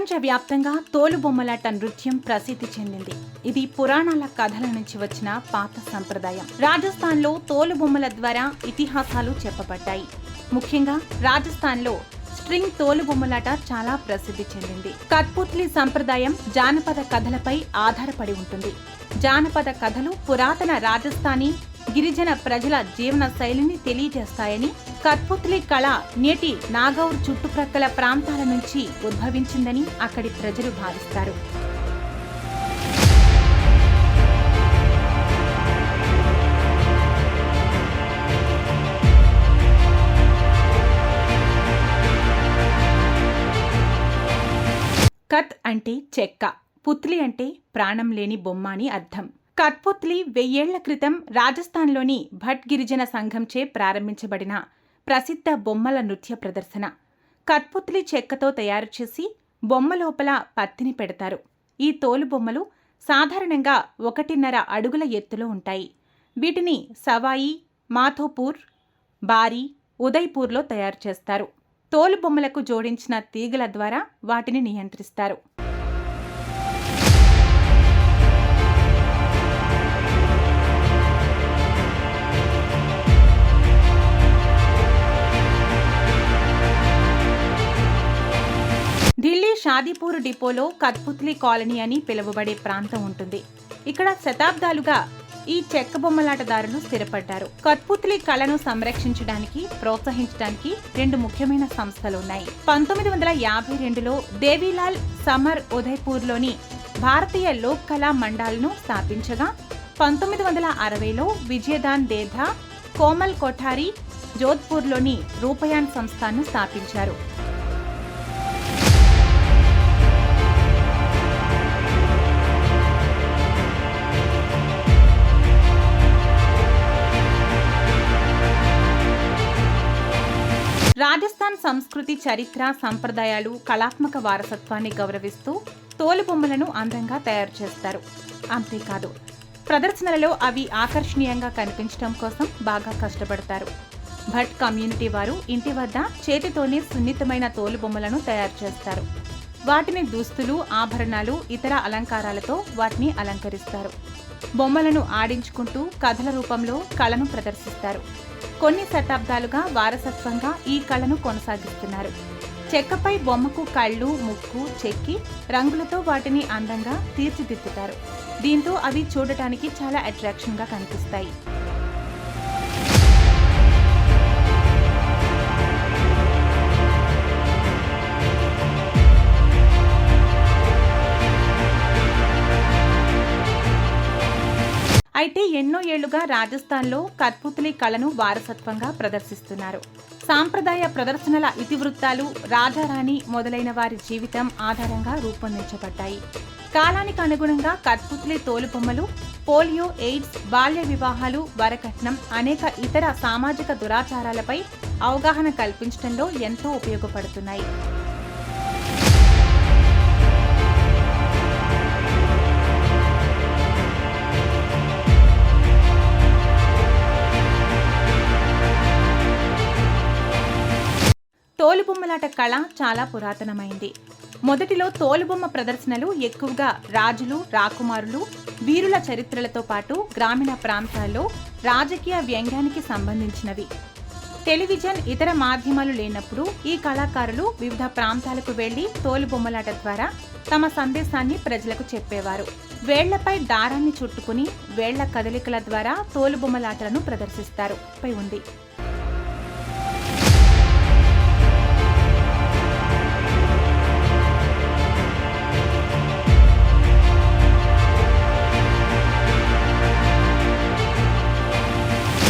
ప్రపంచవ్యాప్తంగా తోలుబొమ్మలాట నృత్యం ప్రసిద్ధి చెందింది. ఇది పురాణాల కథల నుంచి వచ్చిన పాత సంప్రదాయం. రాజస్థాన్లో తోలుబొమ్మల ద్వారా ఇతిహాసాలు చెప్పబడ్డాయి. ముఖ్యంగా రాజస్థాన్లో స్ట్రింగ్ తోలుబొమ్మలాట చాలా ప్రసిద్ధి చెందింది. కట్పుత్లీ సంప్రదాయం జానపద కథలపై ఆధారపడి ఉంటుంది. జానపద కథలు పురాతన రాజస్థానీ గిరిజన ప్రజల జీవన శైలిని తెలియజేస్తాయని, కట్పుత్లీ కళ నేటి నాగౌర్ చుట్టుప్రక్కల ప్రాంతాల నుంచి ఉద్భవించిందని అక్కడి ప్రజలు భావిస్తారు. కత్ అంటే చెక్క, పుత్లీ అంటే ప్రాణం లేని బొమ్మ అని అర్థం. కట్పుత్లీ 1000 ఏళ్ల క్రితం రాజస్థాన్లోని భట్ గిరిజన సంఘంచే ప్రారంభించబడిన ప్రసిద్ధ బొమ్మల నృత్య ప్రదర్శన. కట్పుత్లీ చెక్కతో తయారు చేసి బొమ్మ లోపల పత్తిని పెడతారు. ఈ తోలుబొమ్మలు సాధారణంగా 1.5 అడుగుల ఎత్తులో ఉంటాయి. వీటిని సవాయి మాధోపూర్, బారీ, ఉదయ్పూర్లో తయారు చేస్తారు. తోలుబొమ్మలకు జోడించిన తీగల ద్వారా వాటిని నియంత్రిస్తారు. ఢిల్లీ షాదీపూర్ డిపోలో కట్పుత్లీ కాలనీ అని పిలువబడే ప్రాంతం ఉంటుంది. ఇక్కడ శతాబ్దాలుగా ఈ చెక్క బొమ్మలాటదారులు స్థిరపడ్డారు. కట్పుత్లీ కళను సంరక్షించడానికి, ప్రోత్సహించడానికి 2 ముఖ్యమైన సంస్థలున్నాయి. 1952లో దేవీలాల్ సమర్ ఉదయ్పూర్లోని భారతీయ లోక్ కళా మండల్ను స్థాపించగా, 1960లో విజయదాన్ దేధా, కోమల్ కొఠారి జోధ్పూర్లోని రూపయాన్ సంస్థను స్థాపించారు. రాజస్థాన్ సంస్కృతి, చరిత్ర, సంప్రదాయాలు, కళాత్మక వారసత్వాన్ని గౌరవిస్తూ తోలుబొమ్మలను అందంగా తయారు చేస్తారు. అంతేకాదు, ప్రదర్శనలలో అవి ఆకర్షణీయంగా కనిపించడం కోసం బాగా కష్టపడతారు. భట్ కమ్యూనిటీ వారు ఇంటి వద్ద చేతితోనే సున్నితమైన తోలుబొమ్మలను తయారు చేస్తారు. వాటిని దుస్తులు, ఆభరణాలు, ఇతర అలంకారాలతో వాటిని అలంకరిస్తారు. బొమ్మలను ఆడించుకుంటూ కథల రూపంలో కళను ప్రదర్శిస్తారు. కొన్ని శతాబ్దాలుగా వారసత్వంగా ఈ కళను కొనసాగిస్తున్నారు. చెక్కపై బొమ్మకు కళ్ళు, ముక్కు చెక్కి రంగులతో వాటిని అందంగా తీర్చిదిద్దుతారు. దీంతో అవి చూడటానికి చాలా అట్రాక్షన్గా కనిపిస్తాయి. అయితే ఎన్నో ఏళ్లుగా రాజస్థాన్లో కట్పుత్లీ కళను వారసత్వంగా ప్రదర్శిస్తున్నారు. సాంప్రదాయ ప్రదర్శనల ఇతివృత్తాలు రాజారాణి మొదలైన వారి జీవితం ఆధారంగా రూపొందించబడ్డాయి. కాలానికి అనుగుణంగా కట్పుత్లీ తోలుబొమ్మలు పోలియో, ఎయిడ్స్, బాల్య వివాహాలు, వరకట్నం, అనేక ఇతర సామాజిక దురాచారాలపై అవగాహన కల్పించడంలో ఎంతో ఉపయోగపడుతున్నాయి. తోలుబొమ్మలాట కళ చాలా పురాతనమైంది. మొదటిలో తోలుబొమ్మ ప్రదర్శనలు ఎక్కువగా రాజులు, రాకుమారులు, వీరుల చరిత్రలతో పాటు గ్రామీణ ప్రాంతాల్లో రాజకీయ వ్యంగ్యానికి సంబంధించినవి. టెలివిజన్, ఇతర మాధ్యమాలు లేనప్పుడు ఈ కళాకారులు వివిధ ప్రాంతాలకు వెళ్లి తోలుబొమ్మలాట ద్వారా తమ సందేశాన్ని ప్రజలకు చెప్పేవారు. వేళ్లపై దారాన్ని చుట్టుకుని వేళ్ల కదలికల ద్వారా తోలుబొమ్మలాటలను ప్రదర్శిస్తారు. పై ఉంది.